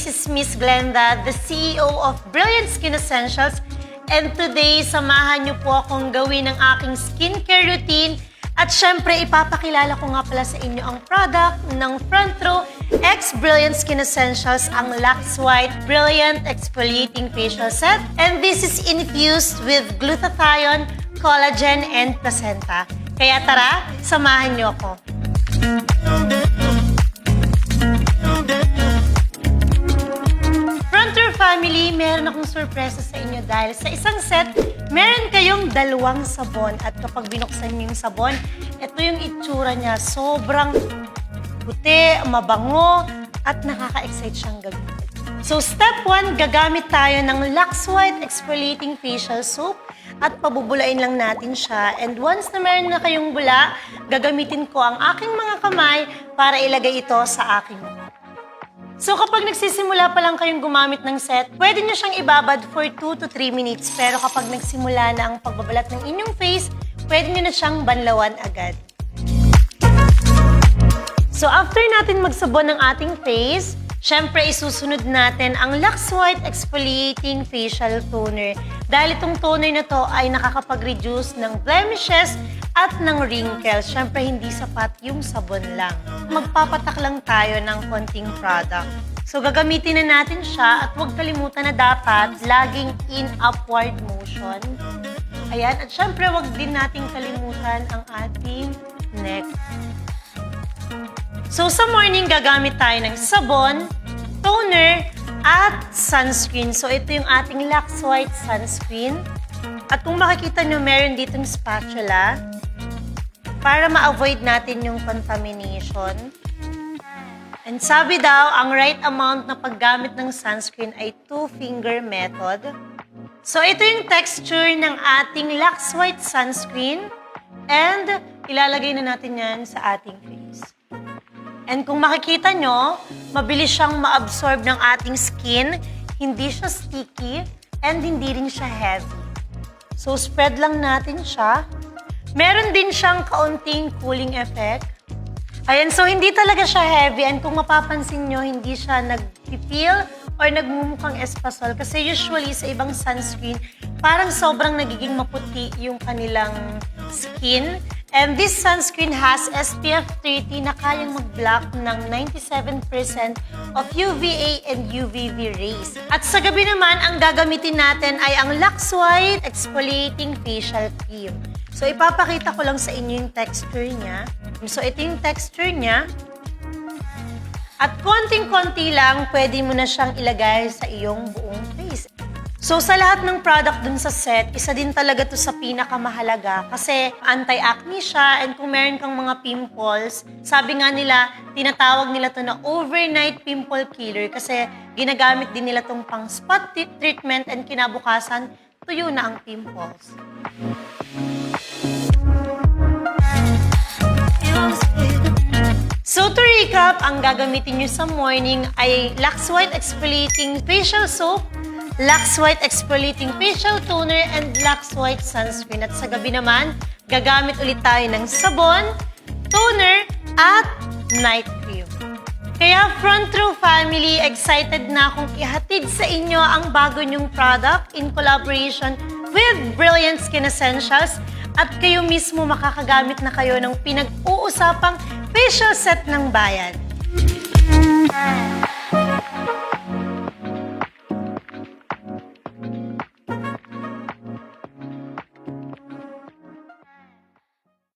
This is Miss Glenda, the CEO of Brilliant Skin Essentials. And today, samahan niyo po akong gawin ang aking skincare routine. At syempre, ipapakilala ko nga pala sa inyo ang product ng Front Row X Brilliant Skin Essentials, ang Lux White Brilliant Exfoliating Facial Set. And this is infused with glutathione, collagen, and placenta. Kaya tara, samahan niyo ako. Family, meron akong sorpresa sa inyo dahil sa isang set, meron kayong 2 sabon at kapag binuksan niyo yung sabon, ito yung itsura niya. Sobrang puti, mabango at nakaka-excite siyang gamitin. So step 1, gagamit tayo ng Lux White Exfoliating Facial Soap at pabubulain lang natin siya. And once na meron na kayong bula, gagamitin ko ang aking mga kamay para ilagay ito sa aking mukha. So kapag nagsisimula pa lang kayong gumamit ng set, pwede nyo siyang ibabad for 2 to 3 minutes. Pero kapag nagsimula na ang pagbabalat ng inyong face, pwede nyo na siyang banlawan agad. So after natin magsabon ng ating face, syempre isusunod natin ang Lux White Exfoliating Facial Toner. Dahil itong toner na to ay nakakapag-reduce ng blemishes at ng wrinkles. Syempre hindi sapat yung sabon lang. Magpapatak lang tayo ng konting product. So gagamitin na natin siya at huwag kalimutan na dapat laging in upward motion. Ayan, at syempre huwag din natin kalimutan ang ating neck. So sa morning gagamit tayo ng sabon, toner, at sunscreen. So ito yung ating Lux White Sunscreen. At kung makikita nyo, meron ditong spatula para ma-avoid natin yung contamination. And sabi daw, ang right amount na paggamit ng sunscreen ay 2-finger method. So ito yung texture ng ating Lux White Sunscreen. And ilalagay na natin yan sa ating face. And kung makikita nyo, mabilis siyang ma-absorb ng ating skin. Hindi siya sticky and hindi rin siya heavy. So spread lang natin siya. Meron din siyang kaunting cooling effect. Ayan, so hindi talaga siya heavy. And kung mapapansin nyo, hindi siya nag-peel or nagmumukhang espasol. Kasi usually sa ibang sunscreen, parang sobrang nagiging maputi yung kanilang skin. And this sunscreen has SPF 30 na kayang mag-block ng 97% of UVA and UVB rays. At sa gabi naman, ang gagamitin natin ay ang Lux White Exfoliating Facial Cream. So ipapakita ko lang sa inyo yung texture niya. So ito yung texture niya. At konting-konti lang, pwede mo na siyang ilagay sa iyong buong face. So sa lahat ng product dun sa set, isa din talaga to sa pinakamahalaga kasi anti-acne siya and kung meron kang mga pimples, sabi nga nila, tinatawag nila to na overnight pimple killer kasi ginagamit din nila tong pang spot treatment and kinabukasan, tuyo na ang pimples. So to recap, ang gagamitin nyo sa morning ay Lux White Exfoliating Facial Soap, Lux White Exfoliating Facial Toner, and Lux White Sunscreen. At sa gabi naman, gagamit ulit tayo ng sabon, toner, at night cream. Kaya Front Row Family, excited na akong ihatid sa inyo ang bago nyong product in collaboration with Brilliant Skin Essentials at kayo mismo makakagamit na kayo ng pinag-uusapang facial set ng bayan.